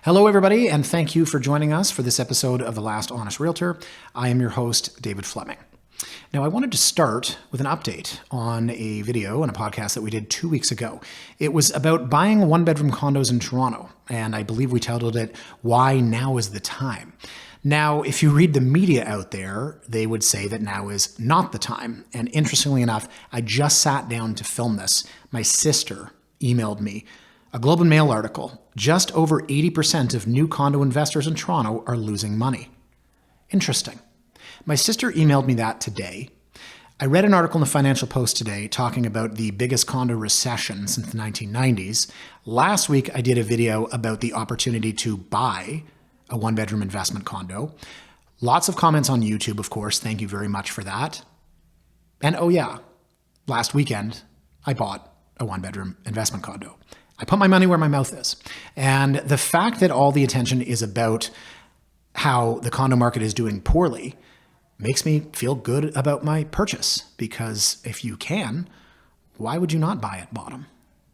Hello, everybody, and thank you for joining us for this episode of The Last Honest Realtor. I am your host, David Fleming. Now, I wanted to start with an update on a video and a podcast that we did 2 weeks ago. It was about buying one-bedroom condos in Toronto, and I believe we titled it, Why Now is the Time. Now, if you read the media out there, they would say that now is not the time. And interestingly enough, I just sat down to film this. My sister emailed me a Globe and Mail article. Just over 80% of new condo investors in Toronto are losing money. Interesting. My sister emailed me that today. I read an article in the Financial Post today talking about the biggest condo recession since the 1990s. Last week, I did a video about the opportunity to buy a one-bedroom investment condo. Lots of comments on YouTube, of course. Thank you very much for that. And oh yeah, last weekend, I bought a one-bedroom investment condo. I put my money where my mouth is. And the fact that all the attention is about how the condo market is doing poorly makes me feel good about my purchase, because if you can, why would you not buy at bottom?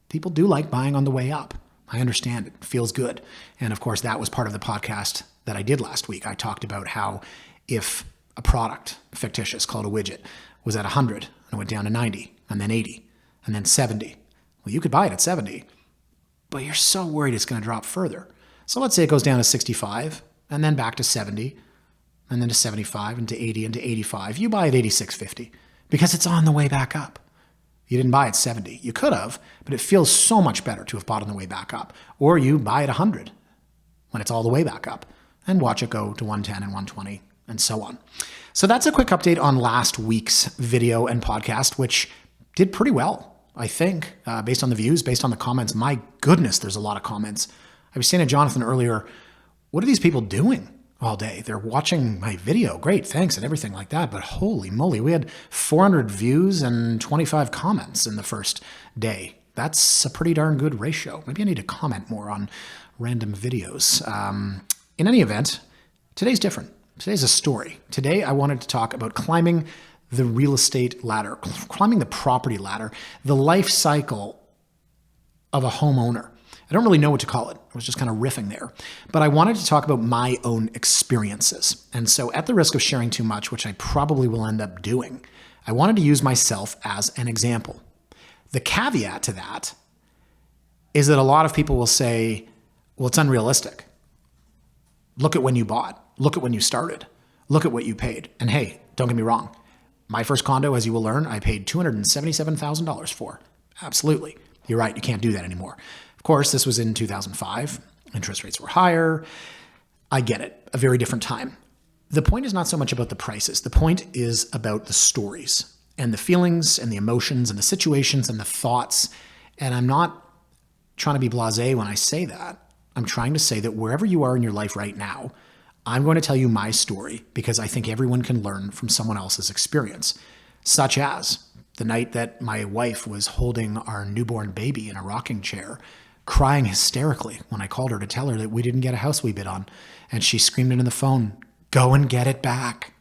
People do like buying on the way up. I understand it feels good. And of course, that was part of the podcast that I did last week. I talked about how if a product, fictitious, called a widget, was at 100 and it went down to 90 and then 80 and then 70, well, you could buy it at 70, but you're so worried it's going to drop further. So let's say it goes down to 65 and then back to 70 and then to 75 and to 80 and to 85. You buy at 86.50 because it's on the way back up. You didn't buy at 70. You could have, but it feels so much better to have bought on the way back up. Or you buy at 100 when it's all the way back up and watch it go to 110 and 120 and so on. So that's a quick update on last week's video and podcast, which did pretty well, I think, based on the views, based on the comments. My goodness, there's a lot of comments. I was saying to Jonathan earlier, what are these people doing all day? They're watching my video. Great, thanks, and everything like that. But holy moly, we had 400 views and 25 comments in the first day. That's a pretty darn good ratio. Maybe I need to comment more on random videos. In any event, today's different. Today's a story. Today, I wanted to talk about climbing the real estate ladder, climbing the property ladder, the life cycle of a homeowner. I don't really know what to call it. I was just kind of riffing there. But I wanted to talk about my own experiences. And so at the risk of sharing too much, which I probably will end up doing, I wanted to use myself as an example. The caveat to that is that a lot of people will say, well, it's unrealistic. Look at when you bought. Look at when you started. Look at what you paid. And hey, don't get me wrong. My first condo, as you will learn, I paid $277,000 for. Absolutely. You're right. You can't do that anymore. Of course, this was in 2005. Interest rates were higher. I get it. A very different time. The point is not so much about the prices. The point is about the stories and the feelings and the emotions and the situations and the thoughts. And I'm not trying to be blasé when I say that. I'm trying to say that wherever you are in your life right now, I'm going to tell you my story because I think everyone can learn from someone else's experience, such as the night that my wife was holding our newborn baby in a rocking chair, crying hysterically when I called her to tell her that we didn't get a house we bid on. And she screamed into the phone, "Go and get it back."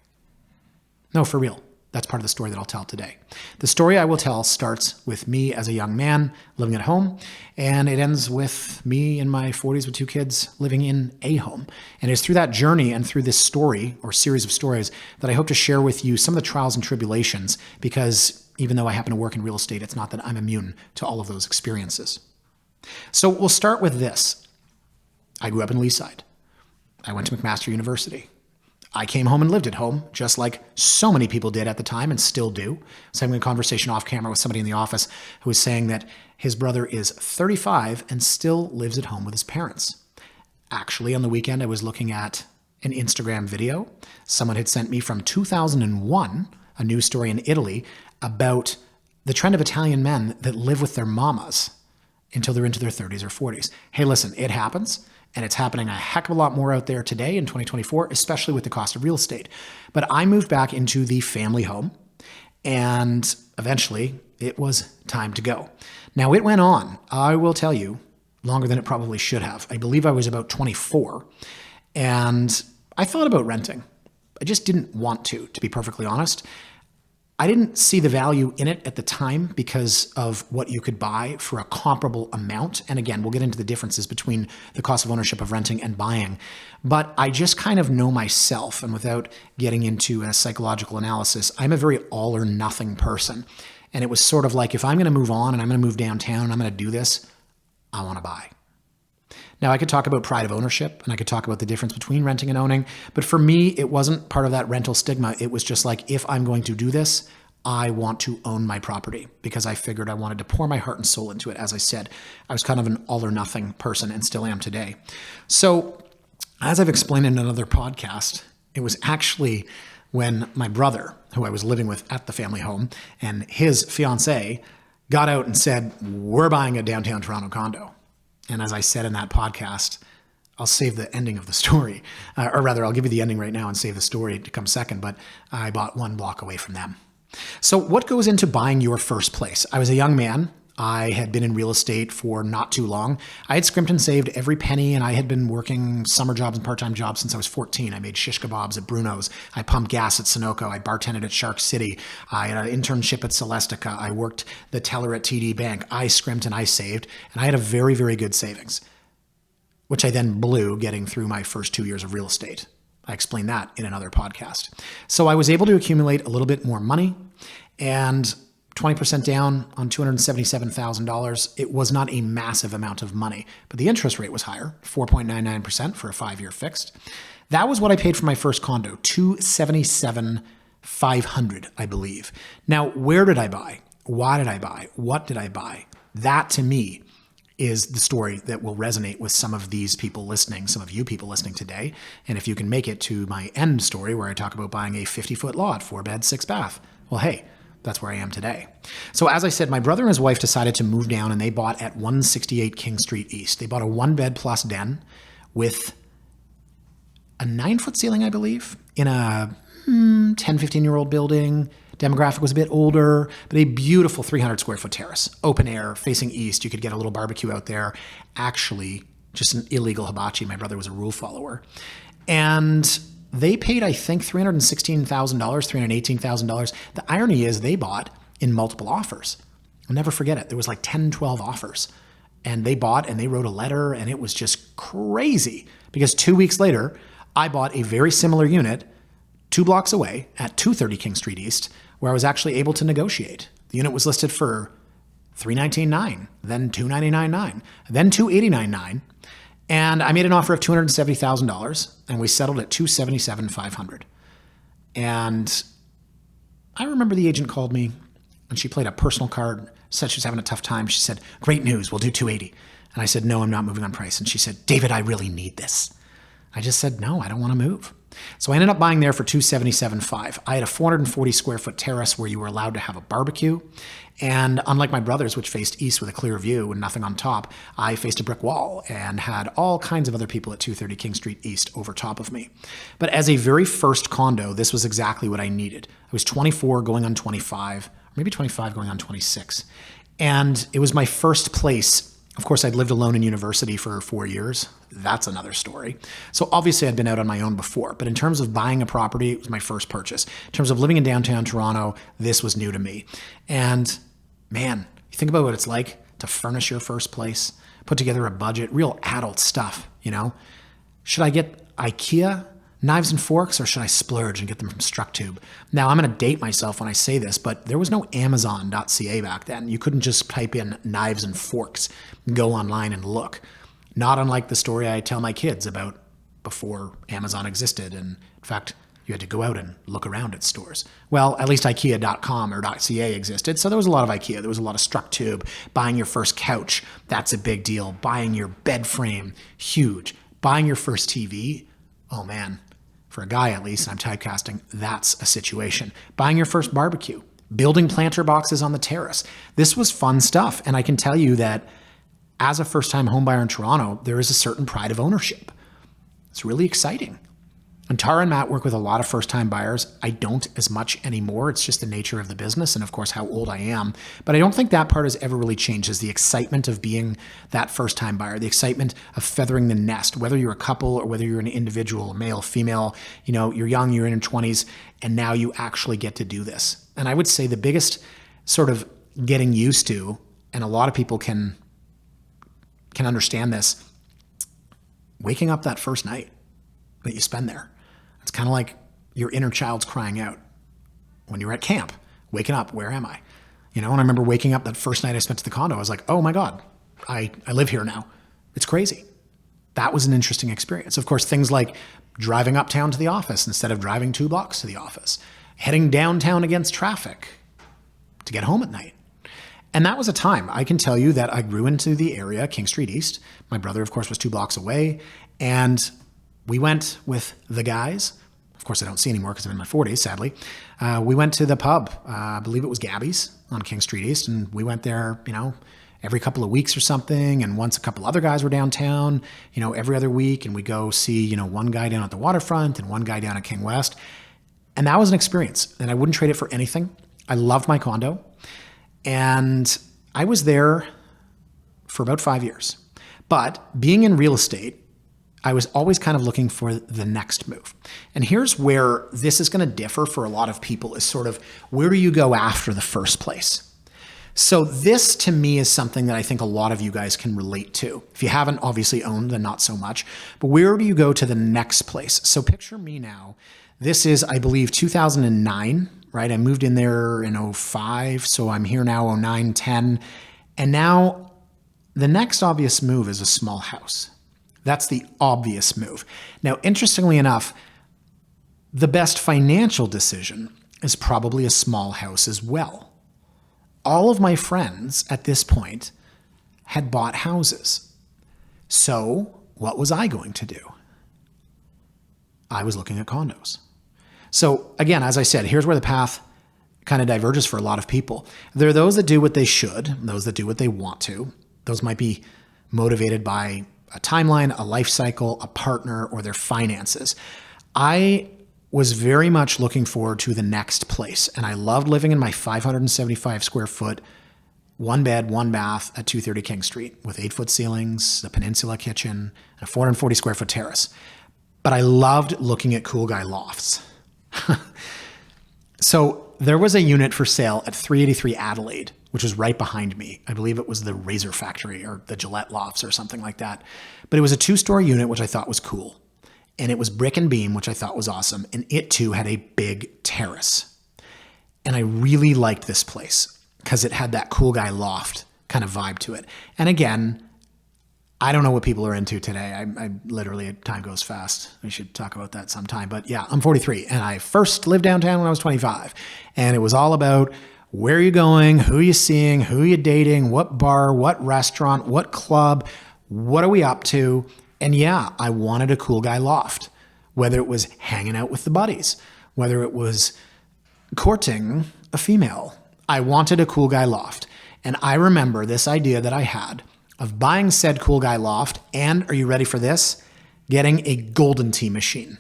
No, for real. That's part of the story that I'll tell today. The story I will tell starts with me as a young man living at home, and it ends with me in my 40s with 2 kids living in a home. And it's through that journey and through this story or series of stories that I hope to share with you some of the trials and tribulations, because even though I happen to work in real estate, it's not that I'm immune to all of those experiences. So we'll start with this. I grew up in Leaside. I went to McMaster University. I came home and lived at home, just like so many people did at the time and still do. I was having a conversation off camera with somebody in the office who was saying that his brother is 35 and still lives at home with his parents. Actually, on the weekend, I was looking at an Instagram video. Someone had sent me from 2001, a news story in Italy, about the trend of Italian men that live with their mamas until they're into their 30s or 40s. Hey, listen, it happens. And it's happening a heck of a lot more out there today in 2024, especially with the cost of real estate. But I moved back into the family home, and eventually it was time to go. Now, it went on, I will tell you, longer than it probably should have. I believe I was about 24, and I thought about renting. I just didn't want to be perfectly honest. I didn't see the value in it at the time because of what you could buy for a comparable amount. And again, we'll get into the differences between the cost of ownership of renting and buying. But I just kind of know myself, and without getting into a psychological analysis, I'm a very all or nothing person. And it was sort of like, if I'm going to move on and I'm going to move downtown and I'm going to do this, I want to buy. Now, I could talk about pride of ownership and I could talk about the difference between renting and owning, but for me, it wasn't part of that rental stigma. It was just like, if I'm going to do this, I want to own my property because I figured I wanted to pour my heart and soul into it. As I said, I was kind of an all or nothing person and still am today. So as I've explained in another podcast, it was actually when my brother, who I was living with at the family home, and his fiance got out and said, we're buying a downtown Toronto condo. And as I said in that podcast, I'll save the ending of the story, or rather I'll give you the ending right now and save the story to come second, but I bought one block away from them. So what goes into buying your first place? I was a young man. I had been in real estate for not too long. I had scrimped and saved every penny, and I had been working summer jobs and part-time jobs since I was 14. I made shish kebabs at Bruno's. I pumped gas at Sunoco. I bartended at Shark City. I had an internship at Celestica. I worked the teller at TD Bank. I scrimped and I saved, and I had a very, very good savings, which I then blew getting through my first 2 years of real estate. I explained that in another podcast. So I was able to accumulate a little bit more money, and 20% down on $277,000. It was not a massive amount of money, but the interest rate was higher, 4.99% for a 5-year fixed. That was what I paid for my first condo, $277,500, I believe. Now, where did I buy? Why did I buy? What did I buy? That to me is the story that will resonate with some of these people listening, some of you people listening today. And if you can make it to my end story where I talk about buying a 50-foot lot, 4-bed, 6-bath, well, hey, that's where I am today. So as I said, my brother and his wife decided to move down, and they bought at 168 King Street East. They bought a 1-bed plus den with a 9-foot ceiling, I believe, in a 10, 15-year-old building. Demographic was a bit older, but a beautiful 300 square foot terrace, open air, facing east. You could get a little barbecue out there. Actually, just an illegal hibachi. My brother was a rule follower. And they paid, I think, $316,000, $318,000. The irony is they bought in multiple offers. I'll never forget it. There was like 10, 12 offers. And they bought and they wrote a letter, and it was just crazy because 2 weeks later, I bought a very similar unit 2 blocks away at 230 King Street East, where I was actually able to negotiate. The unit was listed for $319,900, then $299,900, then $289,900. And I made an offer of $270,000, and we settled at $277,500. And I remember the agent called me, and she played a personal card, said she was having a tough time. She said, "Great news, we'll do $280,000. And I said, "No, I'm not moving on price." And she said, "David, I really need this." I just said, "No, I don't want to move." So I ended up buying there for $277,500. I had a 440 square foot terrace where you were allowed to have a barbecue. And unlike my brother's, which faced east with a clear view and nothing on top, I faced a brick wall and had all kinds of other people at 230 King Street East over top of me. But as a very first condo, this was exactly what I needed. I was 24 going on 25, maybe 25 going on 26. And it was my first place. Of course, I'd lived alone in university for 4 years. That's another story. So obviously I'd been out on my own before, but in terms of buying a property, it was my first purchase. In terms of living in downtown Toronto, this was new to me. And man, you think about what it's like to furnish your first place, put together a budget, real adult stuff, you know? Should I get IKEA knives and forks, or should I splurge and get them from StrucTube? Now, I'm going to date myself when I say this, but there was no Amazon.ca back then. You couldn't just type in knives and forks, go online and look. Not unlike the story I tell my kids about before Amazon existed. And in fact, you had to go out and look around at stores. Well, at least IKEA.com or .ca existed. So there was a lot of IKEA. There was a lot of StrucTube. Buying your first couch, that's a big deal. Buying your bed frame, huge. Buying your first TV, oh man. For a guy, at least, and I'm typecasting, that's a situation. Buying your first barbecue, building planter boxes on the terrace. This was fun stuff. And I can tell you that as a first-time homebuyer in Toronto, there is a certain pride of ownership. It's really exciting. And Tara and Matt work with a lot of first-time buyers. I don't as much anymore. It's just the nature of the business and, of course, how old I am. But I don't think that part has ever really changed, is the excitement of being that first-time buyer, the excitement of feathering the nest, whether you're a couple or whether you're an individual, male, female, you're young, you're in your 20s, and now you actually get to do this. And I would say the biggest sort of getting used to, and a lot of people can understand this, waking up that first night that you spend there. It's kind of like your inner child's crying out when you're at camp, waking up, where am I? And I remember waking up that first night I spent at the condo, I was like, oh my God, I live here now. It's crazy. That was an interesting experience. Of course, things like driving uptown to the office instead of driving 2 blocks to the office, heading downtown against traffic to get home at night. And that was a time, I can tell you, that I grew into the area, King Street East. My brother, of course, was 2 blocks away. And we went with the guys. Of course, I don't see anymore because I'm in my 40s, sadly. We went to the pub. I believe it was Gabby's on King Street East. And we went there, every couple of weeks or something. And once a couple other guys were downtown, every other week. And we go see, one guy down at the waterfront and one guy down at King West. And that was an experience. And I wouldn't trade it for anything. I loved my condo. And I was there for about 5 years. But being in real estate, I was always kind of looking for the next move. And here's where this is going to differ for a lot of people, is sort of, where do you go after the first place? So this to me is something that I think a lot of you guys can relate to. If you haven't obviously owned, then not so much. But where do you go to the next place? So picture me now. This is, I believe, 2009, right? I moved in there in 05, so I'm here now 09, 10. And now the next obvious move is a small house. That's the obvious move. Now, interestingly enough, the best financial decision is probably a small house as well. All of my friends at this point had bought houses. So what was I going to do? I was looking at condos. So again, as I said, here's where the path kind of diverges for a lot of people. There are those that do what they should, those that do what they want to. Those might be motivated by a timeline, a life cycle, a partner, or their finances. I was very much looking forward to the next place. And I loved living in my 575 square foot, 1 bed, 1 bath at 230 King Street with 8-foot ceilings, a peninsula kitchen, and a 440 square foot terrace. But I loved looking at cool guy lofts. So there was a unit for sale at 383 Adelaide, which was right behind me. I believe it was the Razor Factory or the Gillette Lofts or something like that. But it was a 2-story unit, which I thought was cool. And it was brick and beam, which I thought was awesome. And it too had a big terrace. And I really liked this place because it had that cool guy loft kind of vibe to it. And again, I don't know what people are into today. I literally, time goes fast. We should talk about that sometime. But yeah, I'm 43 and I first lived downtown when I was 25. And it was all about where are you going, who are you seeing, who are you dating, what bar, what restaurant, what club, what are we up to? And yeah, I wanted a cool guy loft, whether it was hanging out with the buddies, whether it was courting a female. I wanted a cool guy loft. And I remember this idea that I had of buying said cool guy loft and, are you ready for this? Getting a Golden Tee machine.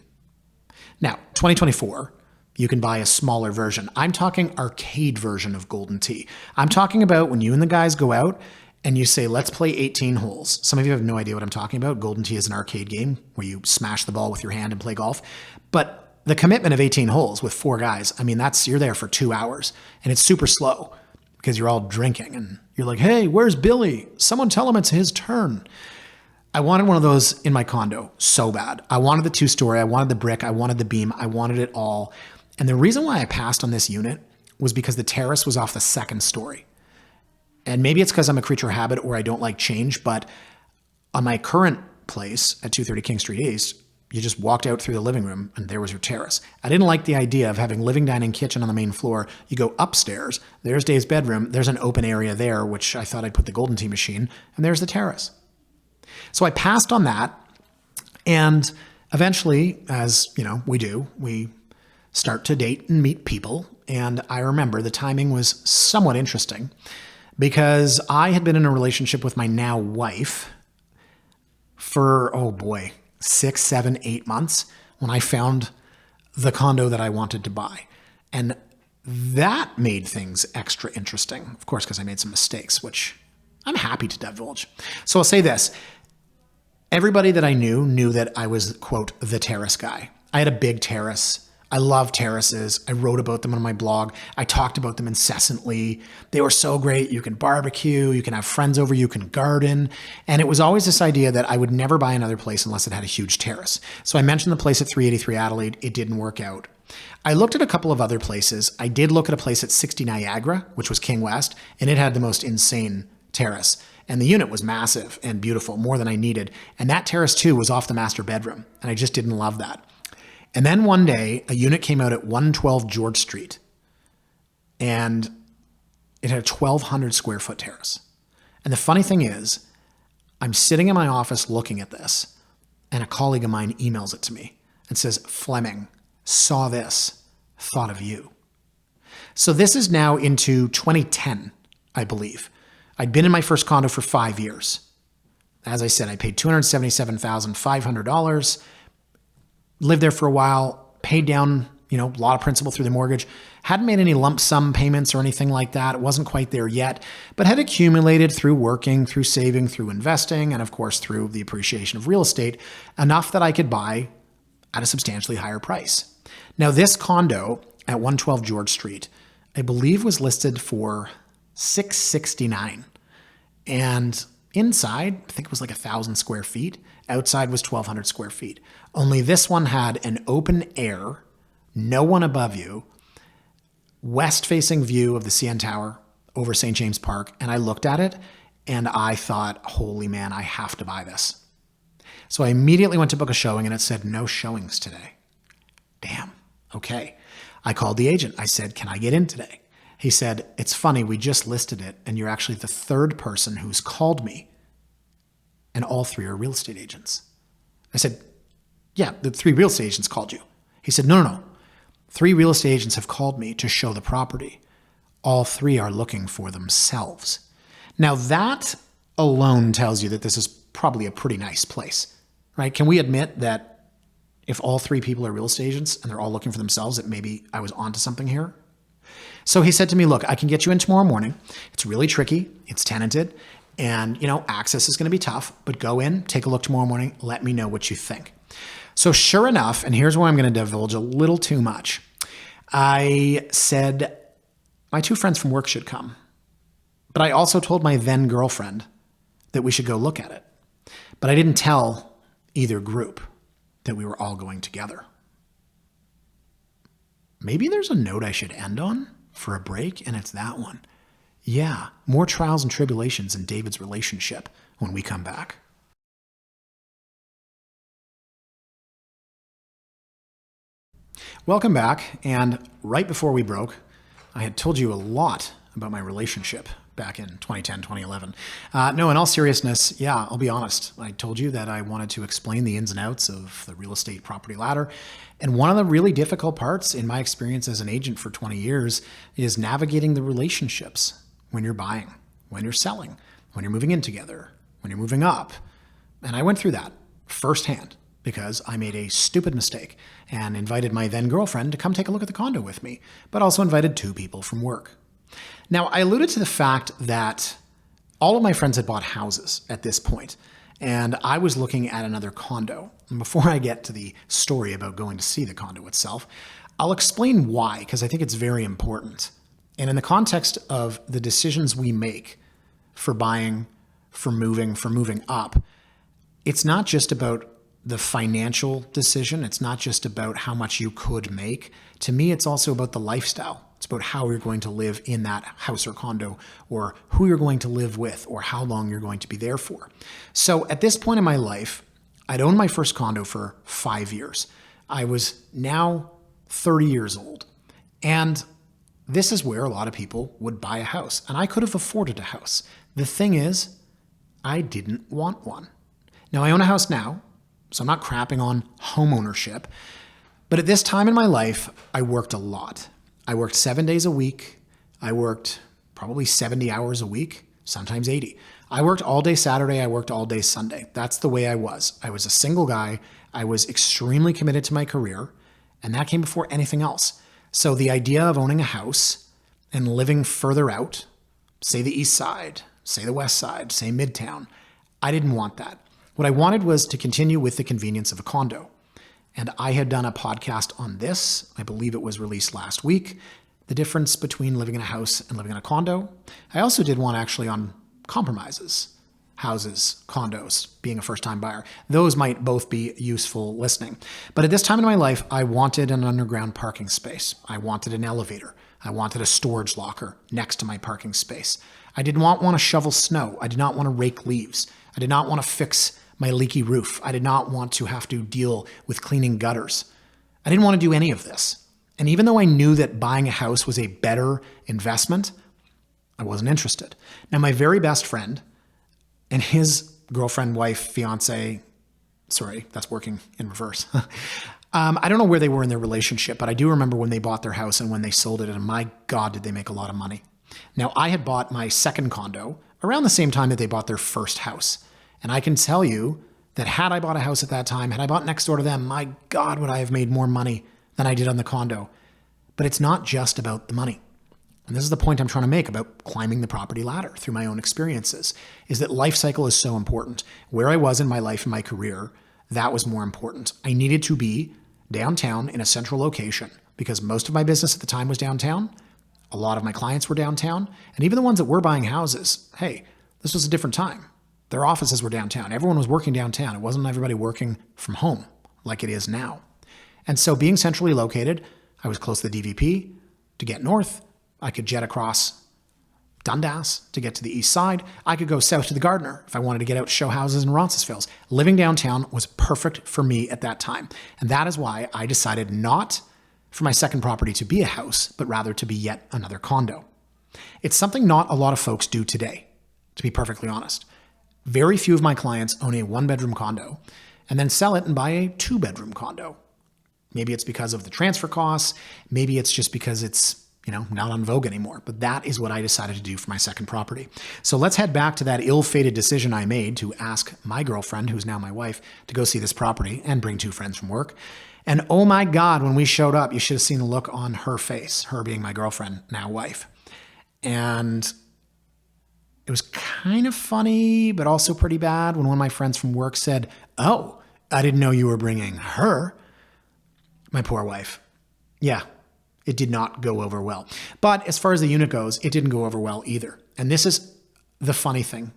Now, 2024, you can buy a smaller version. I'm talking arcade version of Golden Tee. I'm talking about when you and the guys go out and you say, let's play 18 holes. Some of you have no idea what I'm talking about. Golden Tee is an arcade game where you smash the ball with your hand and play golf. But the commitment of 18 holes with 4 guys, I mean, you're there for 2 hours and it's super slow because you're all drinking and you're like, hey, where's Billy? Someone tell him it's his turn. I wanted one of those in my condo so bad. I wanted the 2-story. I wanted the brick. I wanted the beam. I wanted it all. And the reason why I passed on this unit was because the terrace was off the 2nd story. And maybe it's because I'm a creature of habit or I don't like change, but on my current place at 230 King Street East, you just walked out through the living room and there was your terrace. I didn't like the idea of having living, dining, kitchen on the main floor. You go upstairs, there's Dave's bedroom, there's an open area there, which I thought I'd put the Golden Tee machine, and there's the terrace. So I passed on that, and eventually, as you know, we start to date and meet people. And I remember the timing was somewhat interesting because I had been in a relationship with my now wife for, 6, 7, 8 months when I found the condo that I wanted to buy. And that made things extra interesting, of course, because I made some mistakes, which I'm happy to divulge. So I'll say this. Everybody that I knew that I was, quote, the terrace guy. I had a big terrace. I love terraces. I wrote about them on my blog. I talked about them incessantly. They were so great. You can barbecue, you can have friends over, you can garden. And it was always this idea that I would never buy another place unless it had a huge terrace. So I mentioned the place at 383 Adelaide. It didn't work out. I looked at a couple of other places. I did look at a place at 60 Niagara, which was King West, and it had the most insane terrace. And the unit was massive and beautiful, more than I needed. And that terrace too was off the master bedroom. And I just didn't love that. And then one day, a unit came out at 112 George Street, and it had a 1,200 square foot terrace. And the funny thing is, I'm sitting in my office looking at this, and a colleague of mine emails it to me and says, Fleming, saw this, thought of you. So this is now into 2010, I believe. I'd been in my first condo for 5 years. As I said, I paid $277,500. Lived there for a while, paid down, a lot of principal through the mortgage. Hadn't made any lump sum payments or anything like that. It wasn't quite there yet, but had accumulated through working, through saving, through investing, and of course, through the appreciation of real estate, enough that I could buy at a substantially higher price. Now, this condo at 112 George Street, I believe was listed for $669. And inside, I think it was like 1,000 square feet. Outside was 1,200 square feet. Only this one had an open air, no one above you, west-facing view of the CN Tower over St. James Park. And I looked at it and I thought, holy man, I have to buy this. So I immediately went to book a showing and it said no showings today. Damn. Okay. I called the agent. I said, can I get in today? He said, it's funny, we just listed it and you're actually the third person who's called me. And all three are real estate agents. I said, yeah, the 3 real estate agents called you. He said, no. 3 real estate agents have called me to show the property. All 3 are looking for themselves. Now that alone tells you that this is probably a pretty nice place, right? Can we admit that if all 3 people are real estate agents and they're all looking for themselves, that maybe I was onto something here? So he said to me, look, I can get you in tomorrow morning. It's really tricky. It's tenanted. And, access is going to be tough, but go in, take a look tomorrow morning. Let me know what you think. So sure enough, and here's where I'm going to divulge a little too much. I said, my 2 friends from work should come. But I also told my then girlfriend that we should go look at it. But I didn't tell either group that we were all going together. Maybe there's a note I should end on for a break, and it's that one. Yeah, more trials and tribulations in David's relationship when we come back. Welcome back, and right before we broke, I had told you a lot about my relationship back in 2010, 2011. No, in all seriousness, yeah, I'll be honest. I told you that I wanted to explain the ins and outs of the real estate property ladder. And one of the really difficult parts in my experience as an agent for 20 years is navigating the relationships when you're buying, when you're selling, when you're moving in together, when you're moving up. And I went through that firsthand because I made a stupid mistake and invited my then girlfriend to come take a look at the condo with me, but also invited 2 people from work. Now, I alluded to the fact that all of my friends had bought houses at this point, and I was looking at another condo. And before I get to the story about going to see the condo itself, I'll explain why, because I think it's very important. And in the context of the decisions we make for buying, for moving up, it's not just about the financial decision. It's not just about how much you could make. To me, it's also about the lifestyle. It's about how you're going to live in that house or condo, or who you're going to live with, or how long you're going to be there for. So at this point in my life, I'd owned my first condo for 5 years. I was now 30 years old. And this is where a lot of people would buy a house. And I could have afforded a house. The thing is, I didn't want one. Now, I own a house now, so I'm not crapping on home ownership. But at this time in my life, I worked a lot. I worked 7 days a week. I worked probably 70 hours a week, sometimes 80. I worked all day Saturday. I worked all day Sunday. That's the way I was. I was a single guy. I was extremely committed to my career, and that came before anything else. So the idea of owning a house and living further out, say the east side, say the west side, say Midtown, I didn't want that. What I wanted was to continue with the convenience of a condo. And I had done a podcast on this. I believe it was released last week. The difference between living in a house and living in a condo. I also did one actually on compromises, houses, condos, being a first-time buyer. Those might both be useful listening. But at this time in my life, I wanted an underground parking space. I wanted an elevator. I wanted a storage locker next to my parking space. I did not want to shovel snow. I did not want to rake leaves. I did not want to fix my leaky roof. I did not want to have to deal with cleaning gutters. I didn't want to do any of this. And even though I knew that buying a house was a better investment, I wasn't interested. Now, my very best friend and his girlfriend, wife, fiance, sorry, that's working in reverse. I don't know where they were in their relationship, but I do remember when they bought their house and when they sold it, and my God, did they make a lot of money. Now, I had bought my second condo around the same time that they bought their first house. And I can tell you that had I bought a house at that time, had I bought next door to them, my God, would I have made more money than I did on the condo. But it's not just about the money. And this is the point I'm trying to make about climbing the property ladder through my own experiences, is that life cycle is so important. Where I was in my life and my career, that was more important. I needed to be downtown in a central location because most of my business at the time was downtown. A lot of my clients were downtown. And even the ones that were buying houses, hey, this was a different time. Their offices were downtown. Everyone was working downtown. It wasn't everybody working from home like it is now. And so being centrally located, I was close to the DVP. To get north, I could jet across Dundas to get to the east side. I could go south to the Gardiner if I wanted to get out to show houses in Roncesvalles. Living downtown was perfect for me at that time. And that is why I decided not for my second property to be a house, but rather to be yet another condo. It's something not a lot of folks do today, to be perfectly honest. Very few of my clients own a one-bedroom condo and then sell it and buy a two-bedroom condo. Maybe it's because of the transfer costs. Maybe it's just because it's, not on vogue anymore. But that is what I decided to do for my second property. So let's head back to that ill-fated decision I made to ask my girlfriend, who's now my wife, to go see this property and bring two friends from work. And oh my God, when we showed up, you should have seen the look on her face, her being my girlfriend, now wife. And it was kind of funny, but also pretty bad when one of my friends from work said, "Oh, I didn't know you were bringing her." My poor wife. Yeah, it did not go over well. But as far as the unit goes, it didn't go over well either. And this is the funny thing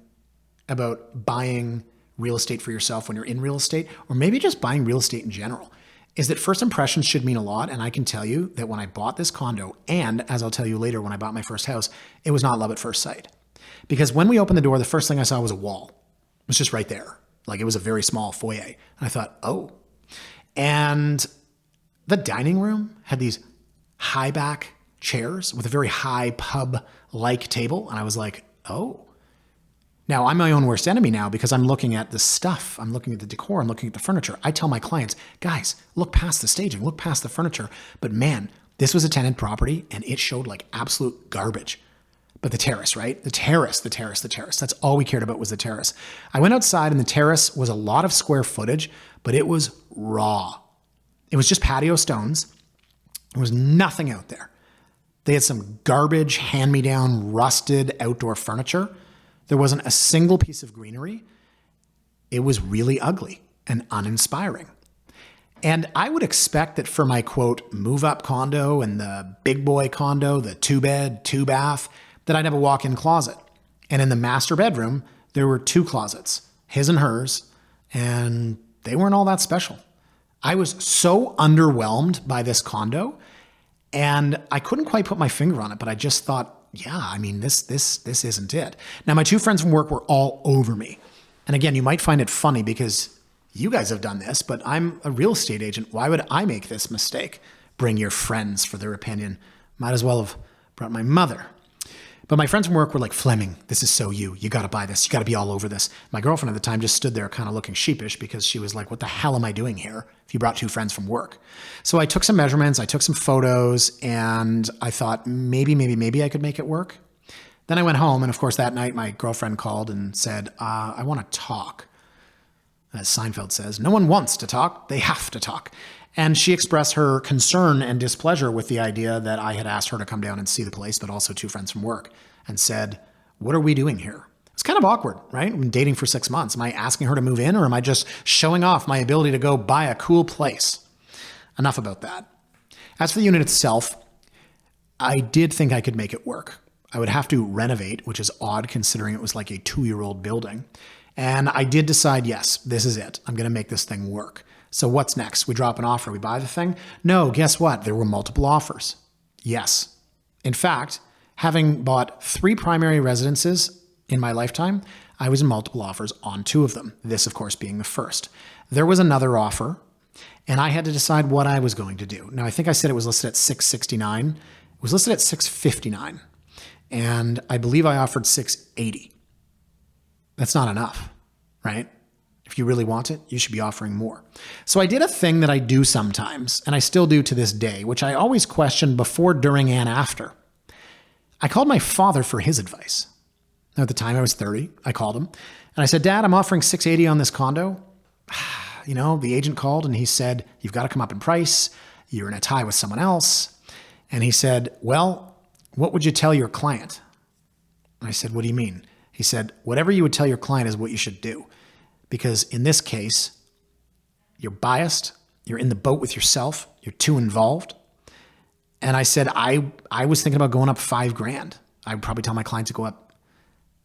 about buying real estate for yourself when you're in real estate, or maybe just buying real estate in general, is that first impressions should mean a lot. And I can tell you that when I bought this condo, and as I'll tell you later, when I bought my first house, it was not love at first sight. Because when we opened the door, the first thing I saw was a wall. It was just right there. Like it was a very small foyer. And I thought, oh. And the dining room had these high back chairs with a very high pub-like table. And I was like, oh. Now, I'm my own worst enemy now because I'm looking at the stuff. I'm looking at the decor. I'm looking at the furniture. I tell my clients, guys, look past the staging, look past the furniture. But man, this was a tenant property and it showed like absolute garbage. But the terrace, right? The terrace. That's all we cared about was the terrace. I went outside and the terrace was a lot of square footage, but it was raw. It was just patio stones. There was nothing out there. They had some garbage, hand-me-down, rusted outdoor furniture. There wasn't a single piece of greenery. It was really ugly and uninspiring. And I would expect that for my, quote, move-up condo and the big boy condo, the 2-bed, 2-bath, that I'd have a walk-in closet. And in the master bedroom, there were 2 closets, his and hers, and they weren't all that special. I was so underwhelmed by this condo, and I couldn't quite put my finger on it, but I just thought, yeah, I mean, this isn't it. Now, my 2 friends from work were all over me. And again, you might find it funny because you guys have done this, but I'm a real estate agent. Why would I make this mistake? Bring your friends for their opinion. Might as well have brought my mother. But my friends from work were like, Fleming, this is so you. You got to buy this. You got to be all over this. My girlfriend at the time just stood there kind of looking sheepish because she was like, what the hell am I doing here if you brought 2 friends from work? So I took some measurements, I took some photos, and I thought maybe I could make it work. Then I went home, and of course that night my girlfriend called and said, I want to talk. As Seinfeld says, no one wants to talk, they have to talk. And she expressed her concern and displeasure with the idea that I had asked her to come down and see the place, but also 2 friends from work, and said, what are we doing here? It's kind of awkward, right? I've been dating for 6 months. Am I asking her to move in, or am I just showing off my ability to go buy a cool place? Enough about that. As for the unit itself, I did think I could make it work. I would have to renovate, which is odd considering it was like a 2-year-old building. And I did decide, yes, this is it. I'm going to make this thing work. So what's next? We drop an offer, we buy the thing? No, guess what? There were multiple offers. Yes. In fact, having bought 3 primary residences in my lifetime, I was in multiple offers on 2 of them. This, of course, being the first. There was another offer, and I had to decide what I was going to do. Now, I think I said it was listed at $669. It was listed at $659. And I believe I offered $680. That's not enough, right? If you really want it, you should be offering more. So I did a thing that I do sometimes, and I still do to this day, which I always question before, during, and after. I called my father for his advice. Now, at the time I was 30, I called him, and I said, Dad, I'm offering $680 on this condo. You know, the agent called and he said, you've got to come up in price. You're in a tie with someone else. And he said, well, what would you tell your client? And I said, what do you mean? He said, whatever you would tell your client is what you should do. Because in this case, you're biased, you're in the boat with yourself, you're too involved. And I said, I was thinking about going up $5,000. I would probably tell my client to go up,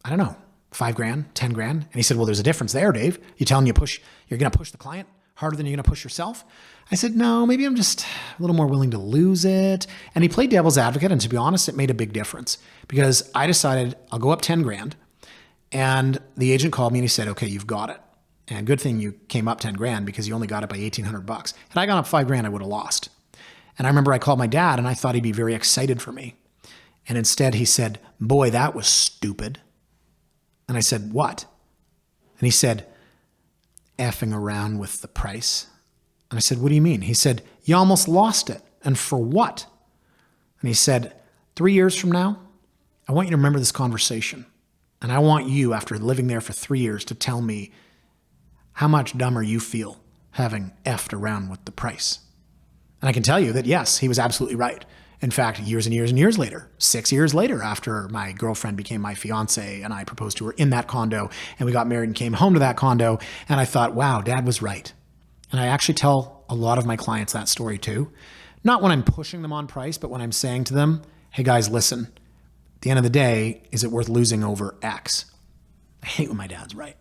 I don't know, $5,000, $10,000. And he said, well, there's a difference there, Dave. You telling you're going to push the client harder than you're going to push yourself? I said, no, maybe I'm just a little more willing to lose it. And he played devil's advocate. And to be honest, it made a big difference because I decided I'll go up $10,000. And the agent called me and he said, okay, you've got it. And good thing you came up $10,000 because you only got it by $1,800. Had I gone up $5,000, I would have lost. And I remember I called my dad and I thought he'd be very excited for me. And instead he said, boy, that was stupid. And I said, what? And he said, effing around with the price. And I said, what do you mean? He said, you almost lost it. And for what? And he said, 3 years from now, I want you to remember this conversation. And I want you, after living there for 3 years, to tell me how much dumber you feel having effed around with the price. And I can tell you that, yes, he was absolutely right. In fact, years and years and years later, 6 years later, after my girlfriend became my fiance and I proposed to her in that condo and we got married and came home to that condo, and I thought, wow, Dad was right. And I actually tell a lot of my clients that story too. Not when I'm pushing them on price, but when I'm saying to them, hey guys, listen, at the end of the day, is it worth losing over X? I hate when my dad's right.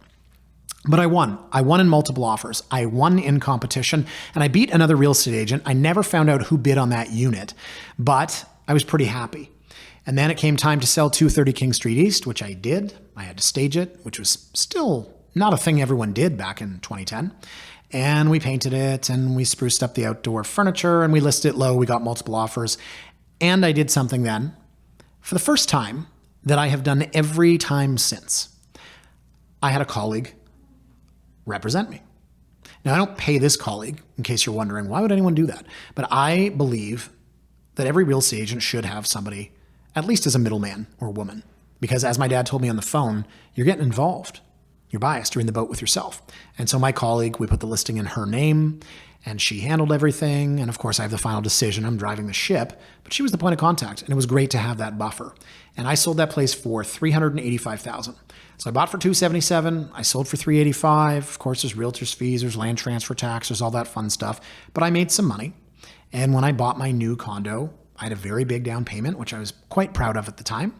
But I won. I won in multiple offers. I won in competition, and I beat another real estate agent. I never found out who bid on that unit, but I was pretty happy. And then it came time to sell 230 King Street East, which I did. I had to stage it, which was still not a thing everyone did back in 2010. And we painted it, and we spruced up the outdoor furniture, and we listed it low. We got multiple offers. And I did something then, for the first time, that I have done every time since. I had a colleague represent me. Now, I don't pay this colleague, in case you're wondering, why would anyone do that? But I believe that every real estate agent should have somebody, at least as a middleman or woman. Because as my dad told me on the phone, you're getting involved. You're biased. You're in the boat with yourself. And so my colleague, we put the listing in her name, and she handled everything. And of course, I have the final decision. I'm driving the ship, but she was the point of contact. And it was great to have that buffer. And I sold that place for $385,000. So I bought for $277,000. I sold for $385,000. Of course, there's realtor's fees, there's land transfer tax, there's all that fun stuff. But I made some money. And when I bought my new condo, I had a very big down payment, which I was quite proud of at the time.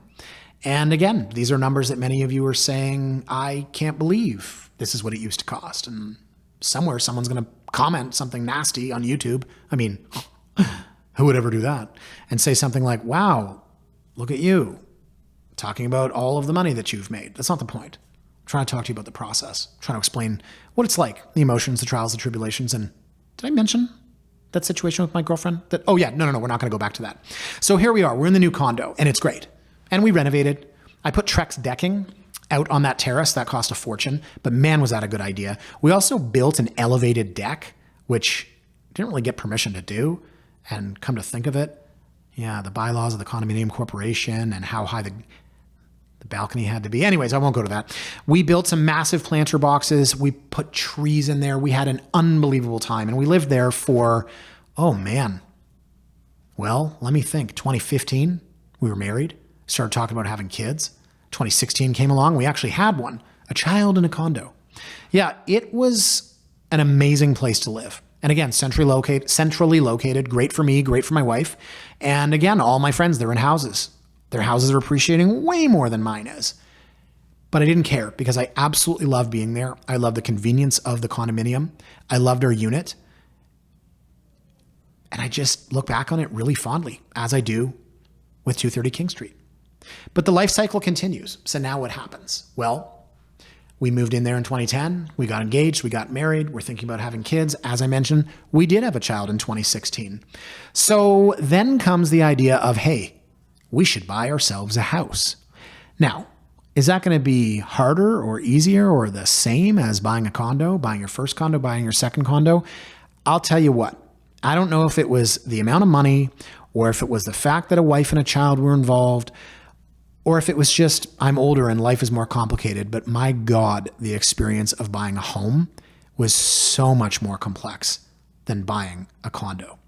And again, these are numbers that many of you are saying, I can't believe this is what it used to cost. And somewhere someone's going to comment something nasty on YouTube. I mean, who would ever do that? And say something like, wow, look at you talking about all of the money that you've made. That's not the point. I'm trying to talk to you about the process. I'm trying to explain what it's like, the emotions, the trials, the tribulations. And did I mention that situation with my girlfriend? Oh yeah, no, we're not going to go back to that. So here we are. We're in the new condo and it's great. And we renovated. I put Trex decking out on that terrace. That cost a fortune, but man, was that a good idea. We also built an elevated deck, which didn't really get permission to do. And come to think of it, yeah, the bylaws of the condominium corporation and how high The balcony had to be. Anyways, I won't go to that. We built some massive planter boxes. We put trees in there. We had an unbelievable time. And we lived there for, oh man. Well, let me think. 2015, we were married. Started talking about having kids. 2016 came along. We actually had one, a child in a condo. Yeah, it was an amazing place to live. And again, centrally located, great for me, great for my wife. And again, all my friends, they're in houses. Their houses are appreciating way more than mine is. But I didn't care because I absolutely loved being there. I loved the convenience of the condominium. I loved our unit. And I just look back on it really fondly, as I do with 230 King Street. But the life cycle continues. So now what happens? Well, we moved in there in 2010. We got engaged. We got married. We're thinking about having kids. As I mentioned, we did have a child in 2016. So then comes the idea of, hey, we should buy ourselves a house. Now, is that going to be harder or easier or the same as buying a condo, buying your first condo, buying your second condo? I'll tell you what, I don't know if it was the amount of money or if it was the fact that a wife and a child were involved or if it was just I'm older and life is more complicated. But my God, the experience of buying a home was so much more complex than buying a condo.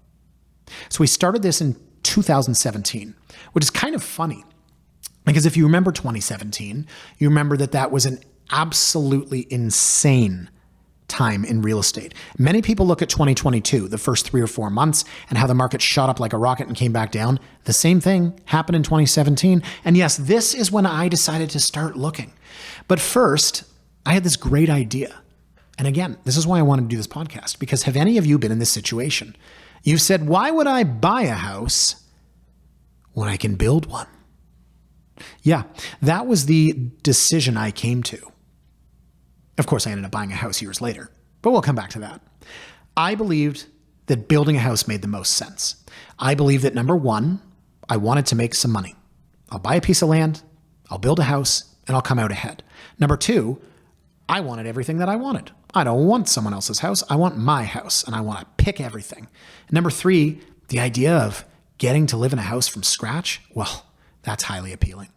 So we started this in 2017, which is kind of funny because if you remember 2017, you remember that was an absolutely insane time in real estate. Many people look at 2022, the first 3 or 4 months, and how the market shot up like a rocket and came back down. The same thing happened in 2017. And yes, this is when I decided to start looking. But first, I had this great idea. And again, this is why I wanted to do this podcast, because have any of you been in this situation? You've said, why would I buy a house when I can build one? Yeah, that was the decision I came to. Of course, I ended up buying a house years later, but we'll come back to that. I believed that building a house made the most sense. I believed that number one, I wanted to make some money. I'll buy a piece of land, I'll build a house, and I'll come out ahead. Number two, I wanted everything that I wanted. I don't want someone else's house. I want my house, and I want to pick everything. Number three, the idea of getting to live in a house from scratch, well, that's highly appealing.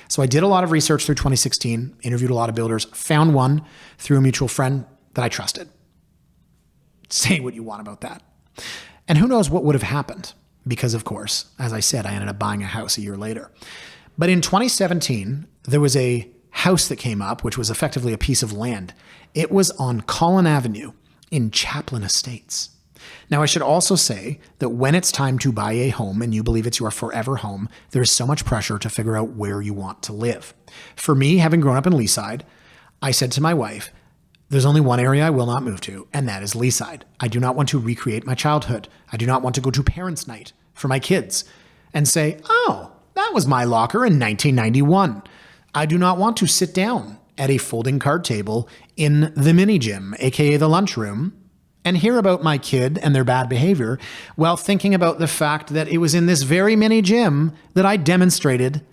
So I did a lot of research through 2016, interviewed a lot of builders, found one through a mutual friend that I trusted. Say what you want about that. And who knows what would have happened? Because, of course, as I said, I ended up buying a house a year later. But in 2017, there was a house that came up, which was effectively a piece of land. It was on Collin Avenue in Chaplin Estates. Now, I should also say that when it's time to buy a home and you believe it's your forever home, there is so much pressure to figure out where you want to live. For me, having grown up in Leaside, I said to my wife, there's only one area I will not move to, and that is Leaside. I do not want to recreate my childhood. I do not want to go to parents' night for my kids and say, oh, that was my locker in 1991. I do not want to sit down at a folding card table in the mini gym, aka the lunchroom, and hear about my kid and their bad behavior while thinking about the fact that it was in this very mini gym that I demonstrated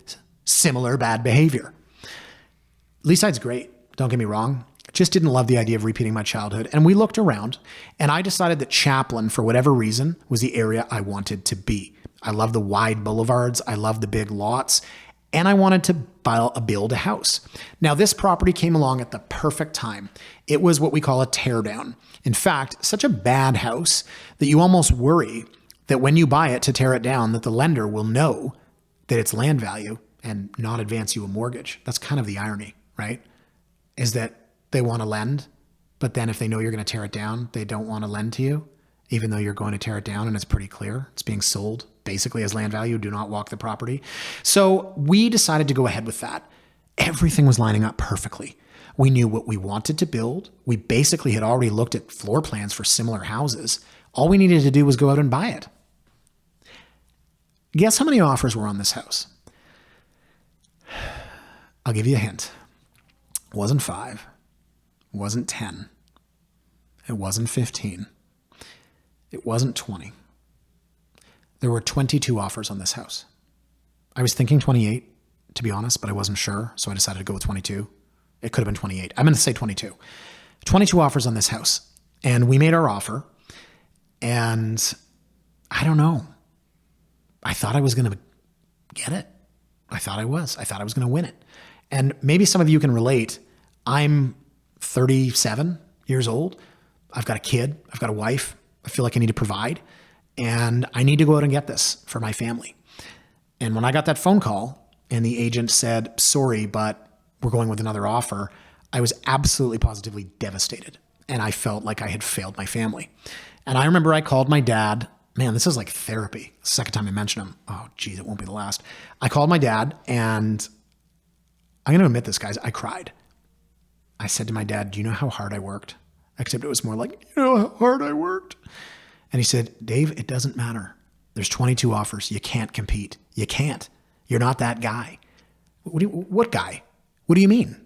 similar bad behavior. Leaside's great, don't get me wrong. Just didn't love the idea of repeating my childhood. And we looked around and I decided that Chaplin, for whatever reason, was the area I wanted to be. I love the wide boulevards. I love the big lots. And I wanted to build a house. Now, this property came along at the perfect time. It was what we call a teardown. In fact, such a bad house that you almost worry that when you buy it to tear it down, that the lender will know that it's land value and not advance you a mortgage. That's kind of the irony, right? Is that they want to lend, but then if they know you're going to tear it down, they don't want to lend to you, even though you're going to tear it down and it's pretty clear. It's being sold basically as land value. Do not walk the property. So we decided to go ahead with that. Everything was lining up perfectly. We knew what we wanted to build. We basically had already looked at floor plans for similar houses. All we needed to do was go out and buy it. Guess how many offers were on this house? I'll give you a hint. It wasn't 5. It wasn't 10. It wasn't 15. It wasn't 20. There were 22 offers on this house. I was thinking 28, to be honest, but I wasn't sure, so I decided to go with 22. It could have been 28. I'm going to say 22. 22 offers on this house. And we made our offer. And I don't know. I thought I was going to get it. I thought I was. I thought I was going to win it. And maybe some of you can relate. I'm 37 years old. I've got a kid. I've got a wife. I feel like I need to provide. And I need to go out and get this for my family. And when I got that phone call and the agent said, sorry, but we're going with another offer, I was absolutely positively devastated. And I felt like I had failed my family. And I remember I called my dad. Man, this is like therapy. Second time I mention him. Oh, geez, it won't be the last. I called my dad, and I'm going to admit this, guys. I cried. I said to my dad, do you know how hard I worked? Except it was more like, you know how hard I worked? And he said, Dave, it doesn't matter. There's 22 offers. You can't compete. You can't. You're not that guy. What guy? What do you mean?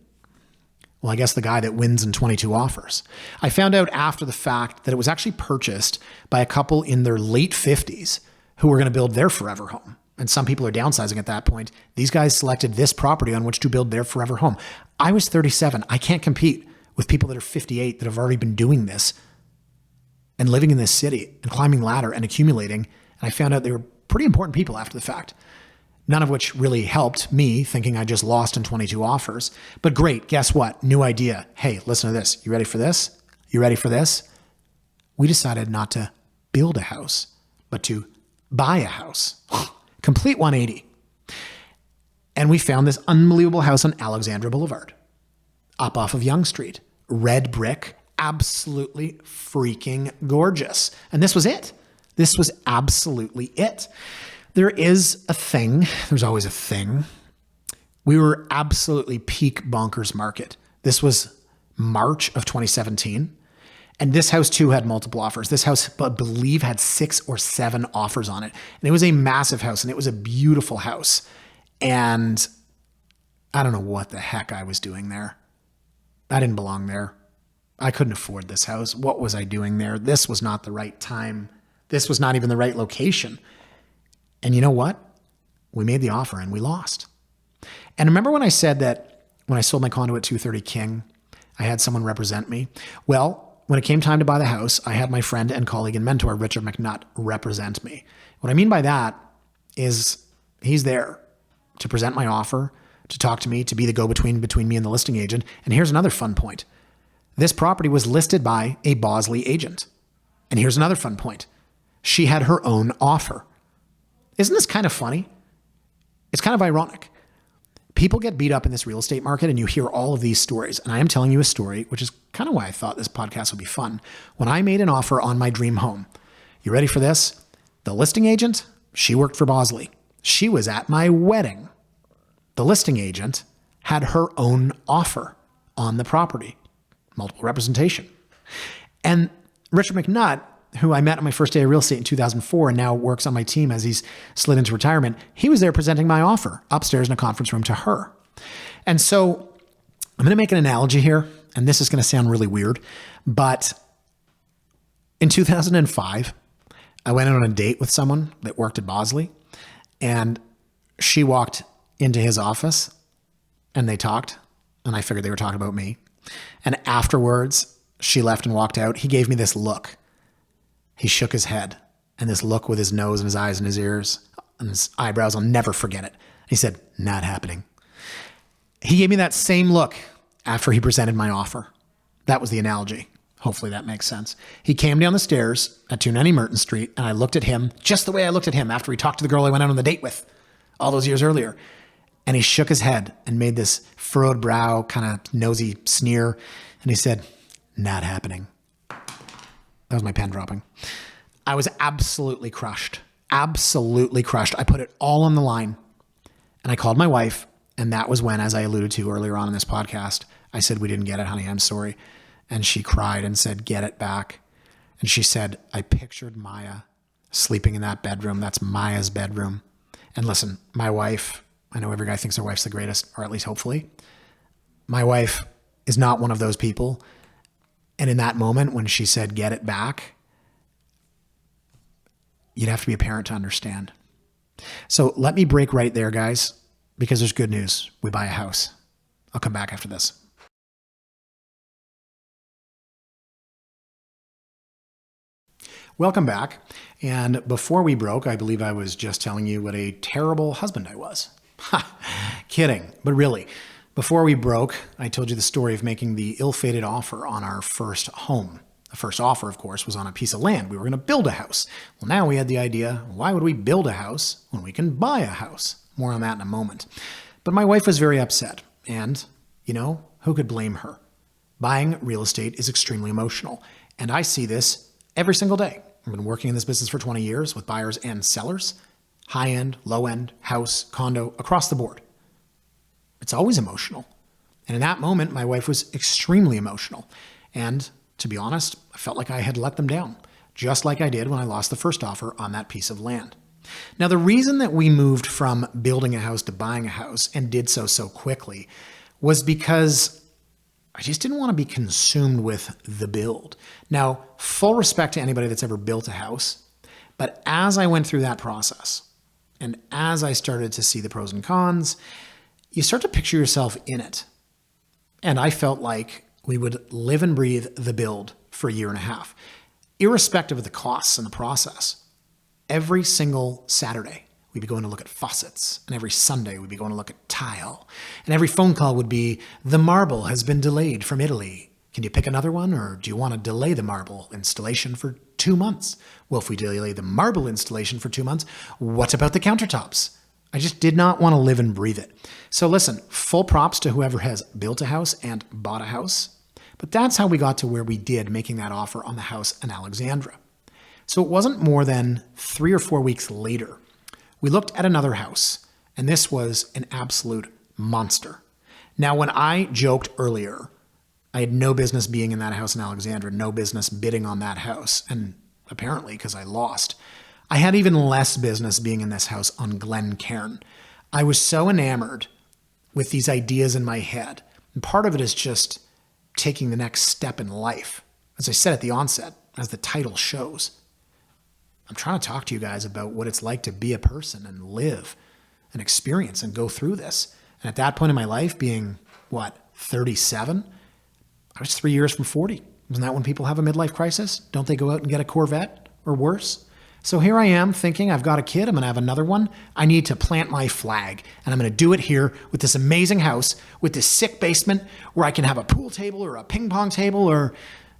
Well, I guess the guy that wins in 22 offers. I found out after the fact that it was actually purchased by a couple in their late 50s who were going to build their forever home. And some people are downsizing at that point. These guys selected this property on which to build their forever home. I was 37. I can't compete with people that are 58 that have already been doing this and living in this city and climbing ladder and accumulating. And I found out they were pretty important people after the fact. None of which really helped me, thinking I just lost in 22 offers. But great, guess what? New idea. Hey, listen to this. You ready for this? You ready for this? We decided not to build a house, but to buy a house. Complete 180. And we found this unbelievable house on Alexandra Boulevard, up off of Yonge Street. Red brick, absolutely freaking gorgeous. And this was it. This was absolutely it. There is a thing. There's always a thing. We were absolutely peak bonkers market. This was March of 2017. And this house too had multiple offers. This house, I believe, had 6 or 7 offers on it. And it was a massive house and it was a beautiful house. And I don't know what the heck I was doing there. I didn't belong there. I couldn't afford this house. What was I doing there? This was not the right time. This was not even the right location. And you know what? We made the offer and we lost. And remember when I said that when I sold my condo at 230 King, I had someone represent me? Well, when it came time to buy the house, I had my friend and colleague and mentor, Richard McNutt, represent me. What I mean by that is he's there to present my offer, to talk to me, to be the go-between between me and the listing agent. And here's another fun point. This property was listed by a Bosley agent. And here's another fun point. She had her own offer. Isn't this kind of funny? It's kind of ironic. People get beat up in this real estate market and you hear all of these stories. And I am telling you a story, which is kind of why I thought this podcast would be fun. When I made an offer on my dream home, you ready for this? The listing agent, she worked for Bosley. She was at my wedding. The listing agent had her own offer on the property, multiple representation. And Richard McNutt, who I met on my first day of real estate in 2004 and now works on my team as he's slid into retirement, he was there presenting my offer upstairs in a conference room to her. And so I'm going to make an analogy here, and this is going to sound really weird, but in 2005, I went on a date with someone that worked at Bosley, and she walked into his office and they talked, and I figured they were talking about me. And afterwards, she left and walked out. He gave me this look. He shook his head, and this look with his nose and his eyes and his ears and his eyebrows, I'll never forget it. He said, not happening. He gave me that same look after he presented my offer. That was the analogy. Hopefully that makes sense. He came down the stairs at 290 Merton Street, and I looked at him just the way I looked at him after he talked to the girl I went out on the date with all those years earlier. And he shook his head and made this furrowed brow, kind of nosy sneer. And he said, not happening. That was my pen dropping. I was absolutely crushed. Absolutely crushed. I put it all on the line. And I called my wife. And that was when, as I alluded to earlier on in this podcast, I said, we didn't get it, honey. I'm sorry. And she cried and said, get it back. And she said, I pictured Maya sleeping in that bedroom. That's Maya's bedroom. And listen, my wife, I know every guy thinks their wife's the greatest, or at least hopefully. My wife is not one of those people. And in that moment, when she said, get it back, you'd have to be a parent to understand. So let me break right there, guys, because there's good news. We buy a house. I'll come back after this. Welcome back. And before we broke, I believe I was just telling you what a terrible husband I was. Kidding, but really. Before we broke, I told you the story of making the ill-fated offer on our first home. The first offer, of course, was on a piece of land. We were going to build a house. Well, now we had the idea, why would we build a house when we can buy a house? More on that in a moment. But my wife was very upset. And, who could blame her? Buying real estate is extremely emotional. And I see this every single day. I've been working in this business for 20 years with buyers and sellers, high-end, low-end, house, condo, across the board. It's always emotional. And in that moment, my wife was extremely emotional. And to be honest, I felt like I had let them down, just like I did when I lost the first offer on that piece of land. Now, the reason that we moved from building a house to buying a house and did so quickly was because I just didn't want to be consumed with the build. Now, full respect to anybody that's ever built a house, but as I went through that process and as I started to see the pros and cons, you start to picture yourself in it. And I felt like we would live and breathe the build for a year and a half, irrespective of the costs and the process. Every single Saturday, we'd be going to look at faucets. And every Sunday, we'd be going to look at tile. And every phone call would be, the marble has been delayed from Italy. Can you pick another one? Or do you want to delay the marble installation for 2 months? Well, if we delay the marble installation for 2 months, what about the countertops? I just did not want to live and breathe it. So listen, full props to whoever has built a house and bought a house. But that's how we got to where we did, making that offer on the house in Alexandra. So it wasn't more than 3 or 4 weeks later, we looked at another house, and this was an absolute monster. Now, when I joked earlier, I had no business being in that house in Alexandra, no business bidding on that house, and apparently, because I lost, I had even less business being in this house on Glencairn. I was so enamored with these ideas in my head. And part of it is just taking the next step in life. As I said at the onset, as the title shows, I'm trying to talk to you guys about what it's like to be a person and live and experience and go through this. And at that point in my life, being, 37? I was 3 years from 40. Isn't that when people have a midlife crisis? Don't they go out and get a Corvette or worse? So here I am thinking I've got a kid, I'm going to have another one. I need to plant my flag, and I'm going to do it here with this amazing house, with this sick basement where I can have a pool table or a ping pong table or,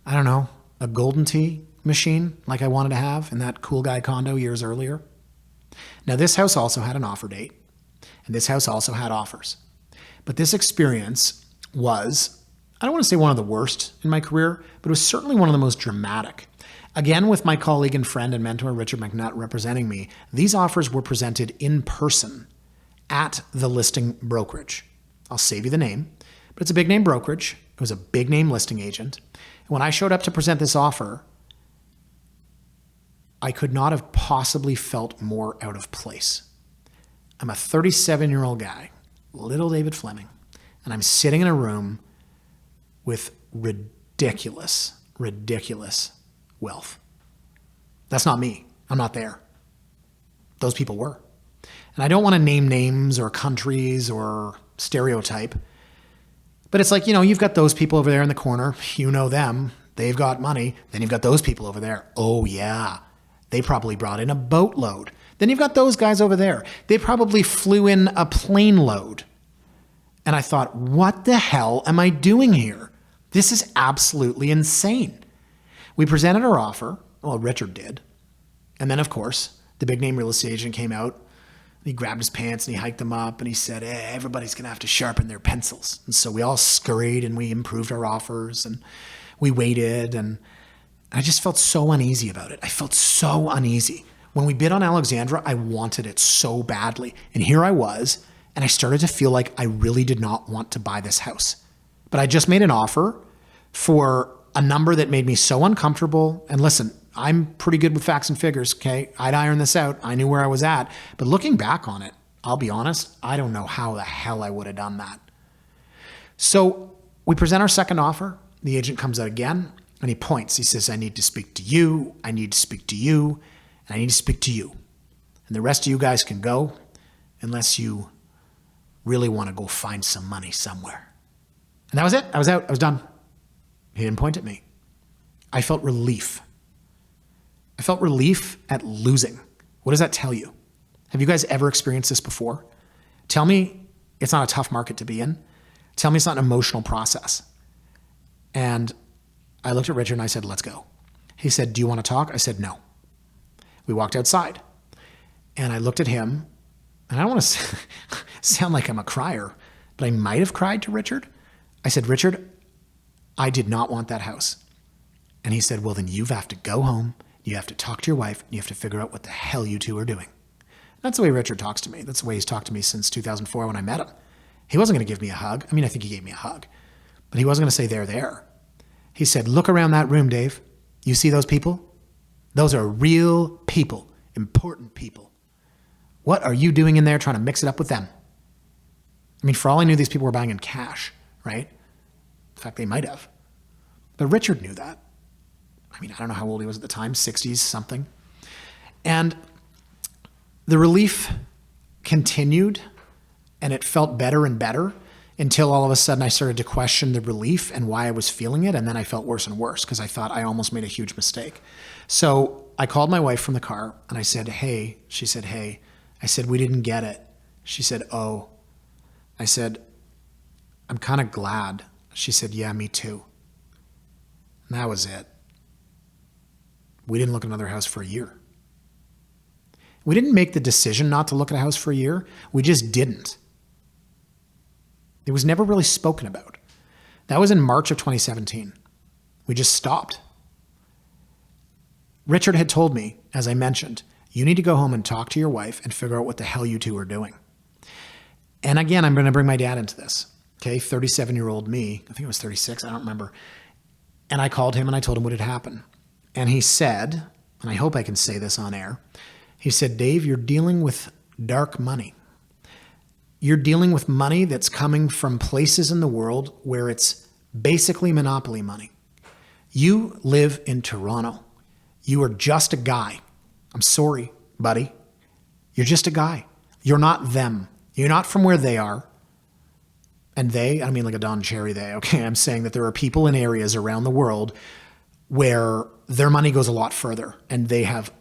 I don't know, a golden tea machine like I wanted to have in that cool guy condo years earlier. Now, this house also had an offer date, and this house also had offers. But this experience was, I don't want to say one of the worst in my career, but it was certainly one of the most dramatic. Again, with my colleague and friend and mentor, Richard McNutt, representing me, these offers were presented in person at the listing brokerage. I'll save you the name, but it's a big name brokerage. It was a big name listing agent. And when I showed up to present this offer, I could not have possibly felt more out of place. I'm a 37-year-old guy, little David Fleming, and I'm sitting in a room with ridiculous wealth. That's not me. I'm not there. Those people were. And I don't want to name names or countries or stereotype, but it's like, you've got those people over there in the corner. You know them. They've got money. Then you've got those people over there. Oh, yeah. They probably brought in a boatload. Then you've got those guys over there. They probably flew in a plane load. And I thought, what the hell am I doing here? This is absolutely insane. We presented our offer. Well, Richard did. And then, of course, the big name real estate agent came out. And he grabbed his pants and he hiked them up and he said, hey, everybody's going to have to sharpen their pencils. And so we all scurried and we improved our offers and we waited. And I just felt so uneasy about it. I felt so uneasy. When we bid on Alexandra, I wanted it so badly. And here I was, and I started to feel like I really did not want to buy this house. But I just made an offer for a number that made me so uncomfortable. And listen, I'm pretty good with facts and figures, okay? I'd iron this out. I knew where I was at. But looking back on it, I'll be honest, I don't know how the hell I would have done that. So we present our second offer. The agent comes out again and he points. He says, I need to speak to you. I need to speak to you. And I need to speak to you. And the rest of you guys can go unless you really want to go find some money somewhere. And that was it. I was out. I was done. He didn't point at me. I felt relief. I felt relief at losing. What does that tell you? Have you guys ever experienced this before? Tell me it's not a tough market to be in. Tell me it's not an emotional process. And I looked at Richard and I said, let's go. He said, do you want to talk? I said, no. We walked outside and I looked at him, and I don't want to sound like I'm a crier, but I might have cried to Richard. I said, Richard, I did not want that house. And he said, well, then you have to go home. You have to talk to your wife. And you have to figure out what the hell you two are doing. That's the way Richard talks to me. That's the way he's talked to me since 2004 when I met him. He wasn't going to give me a hug. I mean, I think he gave me a hug, but he wasn't going to say they're there. He said, look around that room, Dave. You see those people? Those are real people, important people. What are you doing in there trying to mix it up with them? I mean, for all I knew, these people were buying in cash, right? In fact, they might have. But Richard knew that. I mean, I don't know how old he was at the time, 60s, something. And the relief continued, and it felt better and better until all of a sudden I started to question the relief and why I was feeling it. And then I felt worse and worse because I thought I almost made a huge mistake. So I called my wife from the car and I said, hey. She said, hey. I said, we didn't get it. She said, oh. I said, I'm kind of glad. She said, yeah, me too. And that was it. We didn't look at another house for a year. We didn't make the decision not to look at a house for a year. We just didn't. It was never really spoken about. That was in March of 2017. We just stopped. Richard had told me, as I mentioned, you need to go home and talk to your wife and figure out what the hell you two are doing. And again, I'm going to bring my dad into this. Okay, 37-year-old me, I think it was 36, I don't remember. And I called him and I told him what had happened. And he said, and I hope I can say this on air, he said, Dave, you're dealing with dark money. You're dealing with money that's coming from places in the world where it's basically monopoly money. You live in Toronto. You are just a guy. I'm sorry, buddy. You're just a guy. You're not them. You're not from where they are. And they, I don't mean like a Don Cherry they, okay? I'm saying that there are people in areas around the world where their money goes a lot further and they have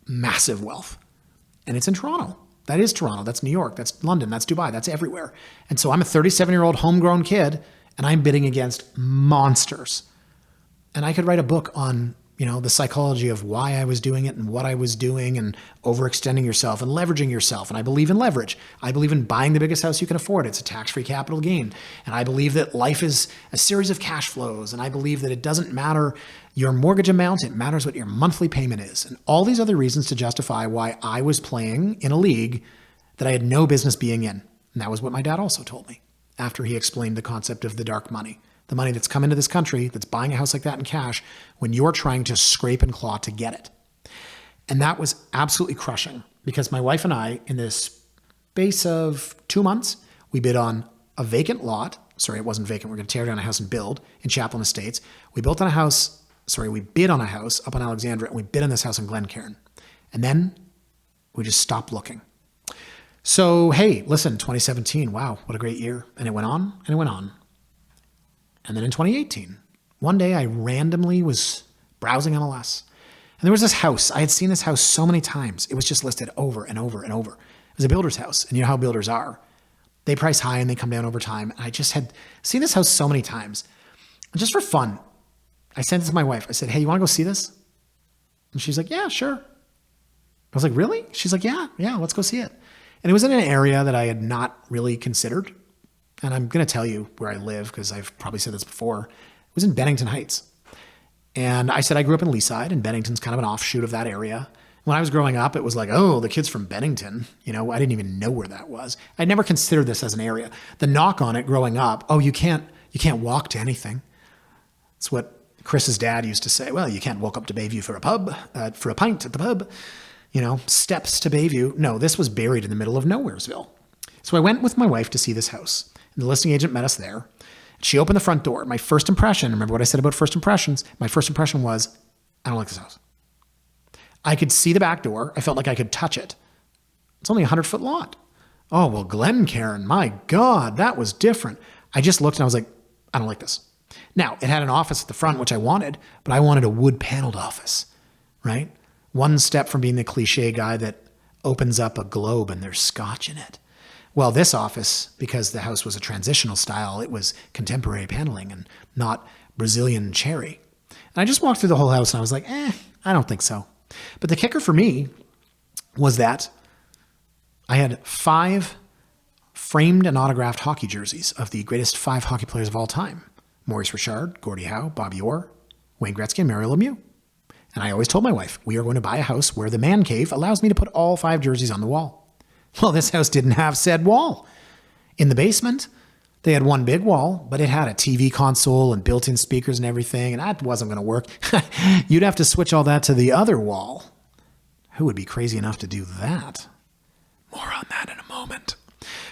massive wealth. And it's in Toronto. That is Toronto. That's New York. That's London. That's Dubai. That's everywhere. And so I'm a 37-year-old homegrown kid and I'm bidding against monsters. And I could write a book on, the psychology of why I was doing it and what I was doing and overextending yourself and leveraging yourself. And I believe in leverage. I believe in buying the biggest house you can afford. It's a tax-free capital gain. And I believe that life is a series of cash flows. And I believe that it doesn't matter your mortgage amount. It matters what your monthly payment is. And all these other reasons to justify why I was playing in a league that I had no business being in. And that was what my dad also told me after he explained the concept of the dark money. The money that's come into this country, that's buying a house like that in cash, when you're trying to scrape and claw to get it. And that was absolutely crushing because my wife and I, in this space of 2 months, we bid on a vacant lot. Sorry, it wasn't vacant. We're going to tear down a house and build in Chaplin Estates. We bid on a house up on Alexandra, and we bid on this house in Glencairn. And then we just stopped looking. So, hey, listen, 2017, wow, what a great year. And it went on and it went on. And then in 2018, one day I randomly was browsing MLS. And there was this house. I had seen this house so many times. It was just listed over and over and over. It was a builder's house. And you know how builders are. They price high and they come down over time. And I just had seen this house so many times. And just for fun, I sent it to my wife. I said, hey, you want to go see this? And she's like, yeah, sure. I was like, really? She's like, yeah, let's go see it. And it was in an area that I had not really considered. And I'm going to tell you where I live because I've probably said this before. It was in Bennington Heights. And I said I grew up in Leaside, and Bennington's kind of an offshoot of that area. When I was growing up, it was like, oh, the kid's from Bennington. I didn't even know where that was. I'd never considered this as an area. The knock on it growing up, oh, you can't walk to anything. It's what Chris's dad used to say. Well, you can't walk up to Bayview for a pint at the pub. Steps to Bayview. No, this was buried in the middle of Nowheresville. So I went with my wife to see this house. And the listing agent met us there. She opened the front door. My first impression, remember what I said about first impressions? My first impression was, I don't like this house. I could see the back door. I felt like I could touch it. It's only a 100-foot lot. Oh, well, Glencairn, my God, that was different. I just looked and I was like, I don't like this. Now, it had an office at the front, which I wanted, but I wanted a wood-paneled office, right? One step from being the cliche guy that opens up a globe and there's scotch in it. Well, this office, because the house was a transitional style, it was contemporary paneling and not Brazilian cherry. And I just walked through the whole house and I was like, I don't think so. But the kicker for me was that I had 5 framed and autographed hockey jerseys of the greatest 5 hockey players of all time. Maurice Richard, Gordie Howe, Bobby Orr, Wayne Gretzky, and Mario Lemieux. And I always told my wife, we are going to buy a house where the man cave allows me to put all 5 jerseys on the wall. Well, this house didn't have said wall. In the basement, they had one big wall, but it had a TV console and built-in speakers and everything, and that wasn't going to work. You'd have to switch all that to the other wall. Who would be crazy enough to do that? More on that in a moment.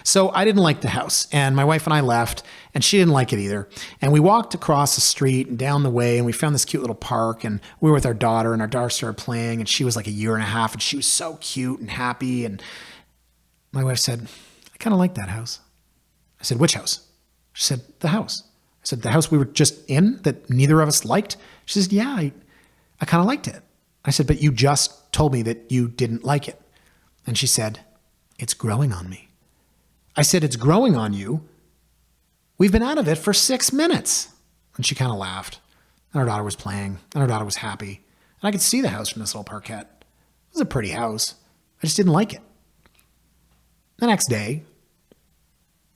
So I didn't like the house, and my wife and I left, and she didn't like it either. And we walked across the street and down the way, and we found this cute little park, and we were with our daughter, and our daughter started playing, and she was like a year and a half, and she was so cute and happy. And my wife said, I kind of like that house. I said, which house? She said, the house. I said, the house we were just in that neither of us liked? She says, yeah, I kind of liked it. I said, but you just told me that you didn't like it. And she said, it's growing on me. I said, it's growing on you? We've been out of it for 6 minutes. And she kind of laughed. And our daughter was playing, and our daughter was happy. And I could see the house from this little parquet. It was a pretty house. I just didn't like it. The next day,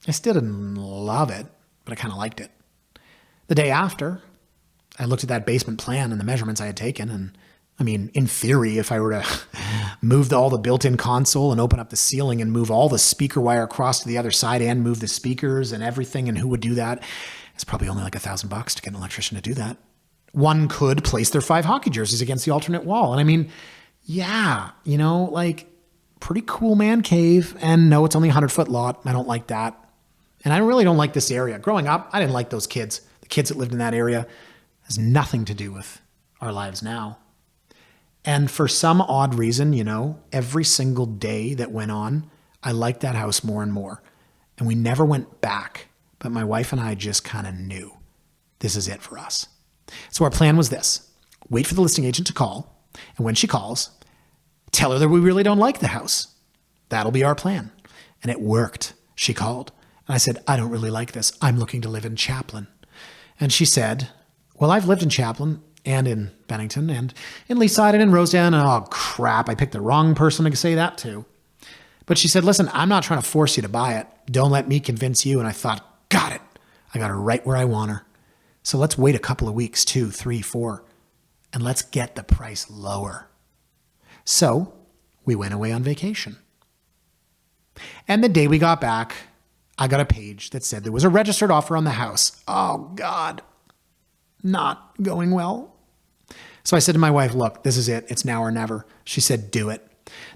I still didn't love it, but I kind of liked it. The day after, I looked at that basement plan and the measurements I had taken, and I mean, in theory, if I were to move all the built-in console and open up the ceiling and move all the speaker wire across to the other side and move the speakers and everything, and who would do that? It's probably only like $1,000 to get an electrician to do that. One could place their 5 hockey jerseys against the alternate wall. And I mean, yeah, like pretty cool man cave. And no, it's only a 100-foot lot. I don't like that. And I really don't like this area. Growing up, I didn't like those kids. The kids that lived in that area has nothing to do with our lives now. And for some odd reason, every single day that went on, I liked that house more and more. And we never went back. But my wife and I just kind of knew this is it for us. So our plan was this. Wait for the listing agent to call. And when she calls, tell her that we really don't like the house. That'll be our plan. And it worked. She called. And I said, I don't really like this. I'm looking to live in Chaplin. And she said, well, I've lived in Chaplin and in Bennington and in Leaside and in Rosedale. And oh, crap, I picked the wrong person to say that to. But she said, listen, I'm not trying to force you to buy it. Don't let me convince you. And I thought, got it. I got her right where I want her. So let's wait a couple of weeks, 2, 3, 4, and let's get the price lower. So we went away on vacation. And the day we got back, I got a page that said there was a registered offer on the house. Oh, God, not going well. So I said to my wife, look, this is it. It's now or never. She said, do it.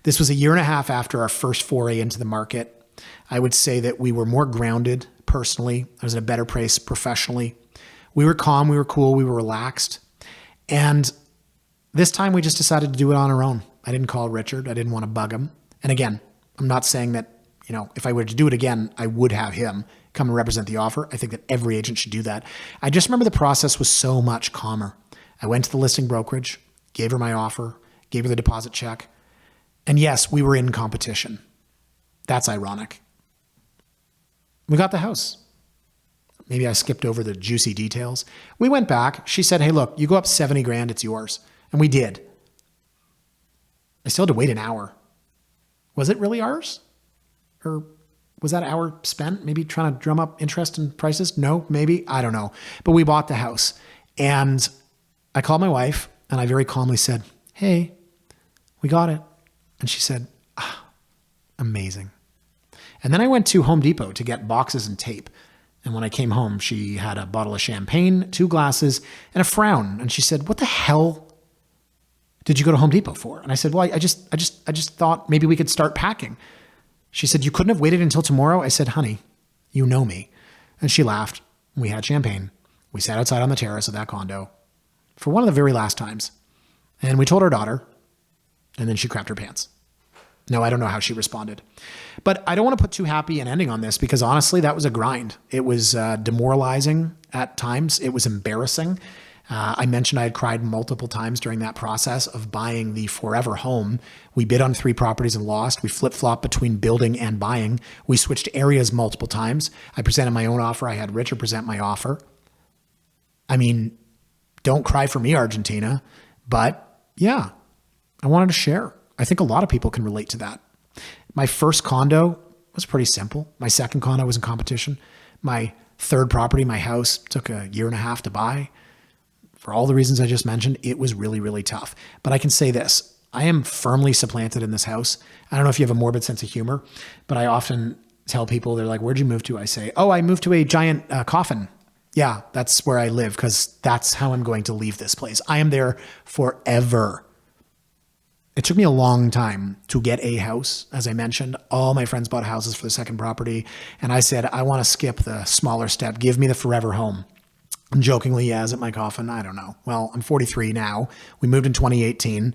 This was a year and a half after our first foray into the market. I would say that we were more grounded personally. I was in a better place professionally. We were calm, we were cool, we were relaxed. And this time we just decided to do it on our own. I didn't call Richard. I didn't want to bug him. And again, I'm not saying that, if I were to do it again, I would have him come and represent the offer. I think that every agent should do that. I just remember the process was so much calmer. I went to the listing brokerage, gave her my offer, gave her the deposit check. And yes, we were in competition. That's ironic. We got the house. Maybe I skipped over the juicy details. We went back. She said, hey, look, you go up 70 grand, it's yours. And we did. I still had to wait an hour. Was it really ours? Or was that hour spent maybe trying to drum up interest and prices? No, maybe. I don't know. But we bought the house. And I called my wife and I very calmly said, hey, we got it. And she said, amazing. And then I went to Home Depot to get boxes and tape. And when I came home, she had a bottle of champagne, 2 glasses, and a frown. And she said, what the hell did you go to Home Depot for? And I said, well, I just thought maybe we could start packing. She said, you couldn't have waited until tomorrow? I said, honey, you know me. And she laughed. We had champagne. We sat outside on the terrace of that condo for one of the very last times. And we told our daughter, and then she crapped her pants. No, I don't know how she responded. But I don't want to put too happy an ending on this because honestly, that was a grind. It was demoralizing at times. It was embarrassing. I mentioned I had cried multiple times during that process of buying the forever home. We bid on 3 properties and lost. We flip-flopped between building and buying. We switched areas multiple times. I presented my own offer. I had Richard present my offer. I mean, don't cry for me, Argentina. But yeah, I wanted to share. I think a lot of people can relate to that. My first condo was pretty simple. My second condo was in competition. My third property, my house, took a year and a half to buy. For all the reasons I just mentioned, it was really, really tough. But I can say this, I am firmly supplanted in this house. I don't know if you have a morbid sense of humor, but I often tell people, they're like, where'd you move to? I say, oh, I moved to a giant coffin. Yeah, that's where I live because that's how I'm going to leave this place. I am there forever. It took me a long time to get a house. As I mentioned, all my friends bought houses for the second property. And I said, I want to skip the smaller step. Give me the forever home. And jokingly, yeah, is it my coffin? I don't know. Well, I'm 43 now. We moved in 2018.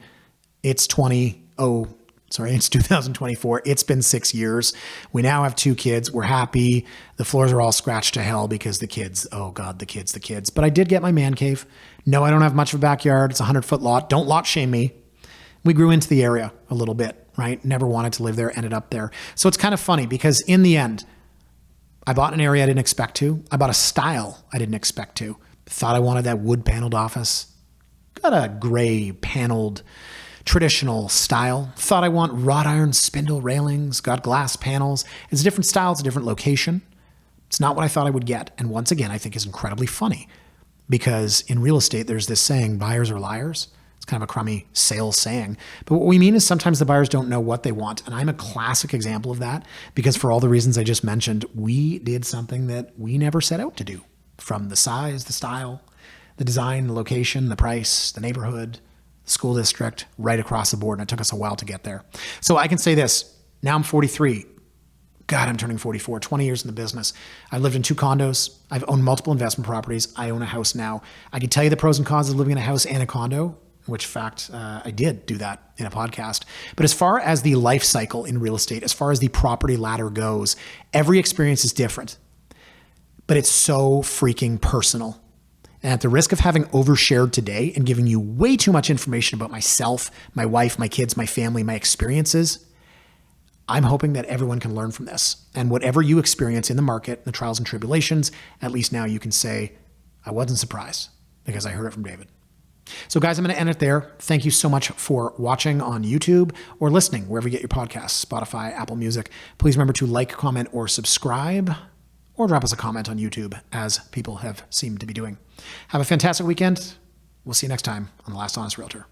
It's 2024. It's been 6 years. We now have 2 kids. We're happy. The floors are all scratched to hell because the kids, oh God, the kids. But I did get my man cave. No, I don't have much of a backyard. It's a 100-foot lot. Don't lot shame me. We grew into the area a little bit, right? Never wanted to live there, ended up there. So it's kind of funny because in the end, I bought an area I didn't expect to. I bought a style I didn't expect to. Thought I wanted that wood paneled office. Got a gray paneled traditional style. Thought I want wrought iron spindle railings. Got glass panels. It's a different style. It's a different location. It's not what I thought I would get. And once again, I think is incredibly funny because in real estate, there's this saying, buyers are liars. It's kind of a crummy sales saying. But what we mean is sometimes the buyers don't know what they want. And I'm a classic example of that because for all the reasons I just mentioned, we did something that we never set out to do. From the size, the style, the design, the location, the price, the neighborhood, the school district, right across the board. And it took us a while to get there. So I can say this, now I'm 43. God, I'm turning 44, 20 years in the business. I've lived in 2 condos. I've owned multiple investment properties. I own a house now. I can tell you the pros and cons of living in a house and a condo, which fact, I did do that in a podcast. But as far as the life cycle in real estate, as far as the property ladder goes, every experience is different. But it's so freaking personal. And at the risk of having overshared today and giving you way too much information about myself, my wife, my kids, my family, my experiences, I'm hoping that everyone can learn from this. And whatever you experience in the market, the trials and tribulations, at least now you can say, I wasn't surprised because I heard it from David. So guys, I'm going to end it there. Thank you so much for watching on YouTube or listening wherever you get your podcasts, Spotify, Apple Music. Please remember to like, comment, or subscribe, or drop us a comment on YouTube as people have seemed to be doing. Have a fantastic weekend. We'll see you next time on The Last Honest Realtor.